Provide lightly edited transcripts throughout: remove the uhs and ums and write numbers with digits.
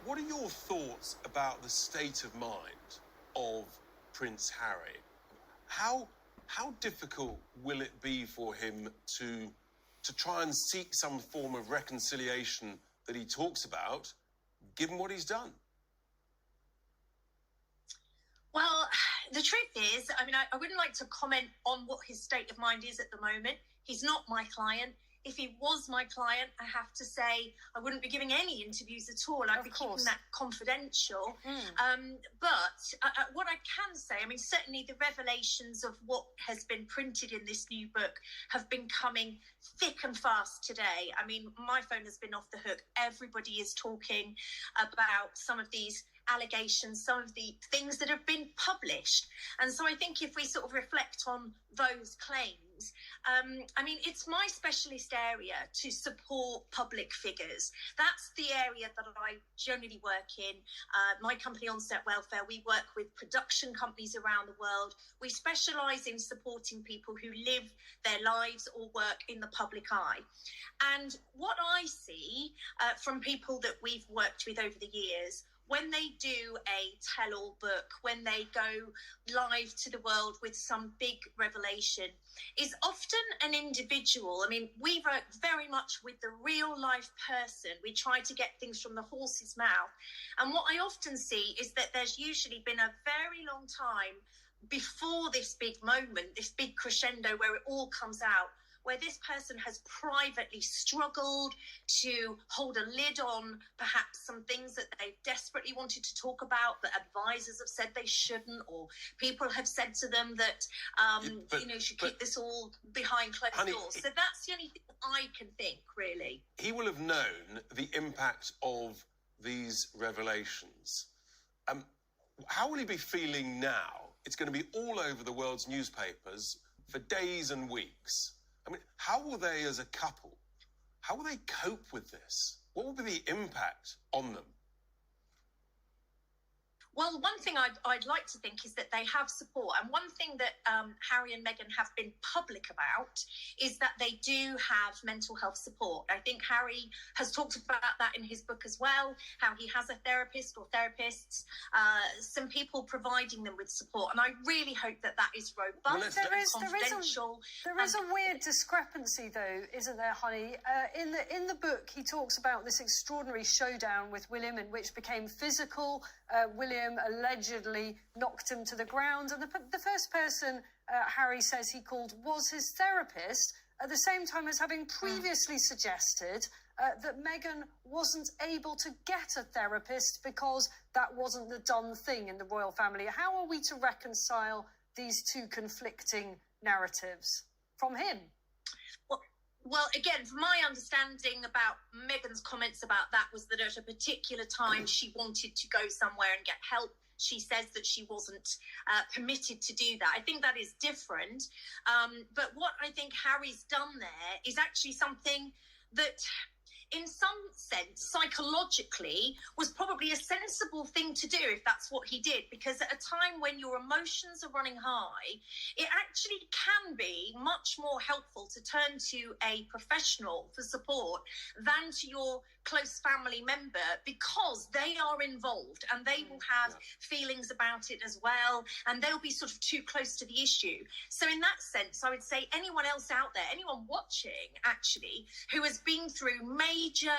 what are your thoughts about the state of mind of Prince Harry? How difficult will it be for him to try and seek some form of reconciliation that he talks about, given what he's done? Well, the truth is, I mean, I wouldn't like to comment on what his state of mind is at the moment. He's not my client. If he was my client, I have to say I wouldn't be giving any interviews at all. I'd be keeping that confidential. But what I can say, I mean, certainly the revelations of what has been printed in this new book have been coming thick and fast today. I mean, my phone has been off the hook. Everybody is talking about some of these allegations, some of the things that have been published. And so I think if we sort of reflect on those claims, I mean, it's my specialist area to support public figures. That's the area that I generally work in. My company, Onset Welfare, we work with production companies around the world. We specialise in supporting people who live their lives or work in the public eye. And what I see from people that we've worked with over the years, when they do a tell-all book, when they go live to the world with some big revelation, is often an individual. I mean, we work very much with the real-life person. We try to get things from the horse's mouth. And what I often see is that there's usually been a very long time before this big moment, this big crescendo where it all comes out, where this person has privately struggled to hold a lid on perhaps some things that they desperately wanted to talk about, that advisors have said they shouldn't, or people have said to them that, should keep this all behind closed doors. So that's the only thing I can think, really. He will have known the impact of these revelations. How will he be feeling now? It's going to be all over the world's newspapers for days and weeks. I mean, how will they, as a couple, how will they cope with this? What will be the impact on them? Well, one thing I'd like to think is that they have support. And one thing that Harry and Meghan have been public about is that they do have mental health support. I think Harry has talked about that in his book as well, how he has a therapist or therapists, some people providing them with support. And I really hope that that is robust and confidential. There is a weird discrepancy, though, isn't there, Honey? In the book, he talks about this extraordinary showdown with William, in which became physical. William allegedly knocked him to the ground, and the first person Harry says he called was his therapist, at the same time as having previously suggested that Meghan wasn't able to get a therapist because that wasn't the done thing in the royal family. How are we to reconcile these two conflicting narratives from him? Well, again, from my understanding about Meghan's comments about that was that at a particular time she wanted to go somewhere and get help. She says that she wasn't permitted to do that. I think that is different. But what I think Harry's done there is actually something that, in some sense, psychologically, was probably a sensible thing to do if that's what he did. Because at a time when your emotions are running high, it actually can be much more helpful to turn to a professional for support than to your close family member, because they are involved and they will have feelings about it as well, and they'll be sort of too close to the issue. So in that sense, I would say anyone else out there, anyone watching actually, who has been through major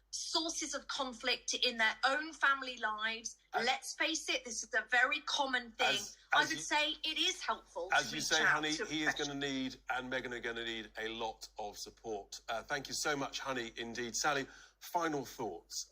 sources of conflict in their own family lives, let's face it, this is a very common thing. I would say it is helpful. As you say, Honey, he is going to need, and Meghan are going to need, a lot of support. Thank you so much, Honey, indeed. Sally, final thoughts.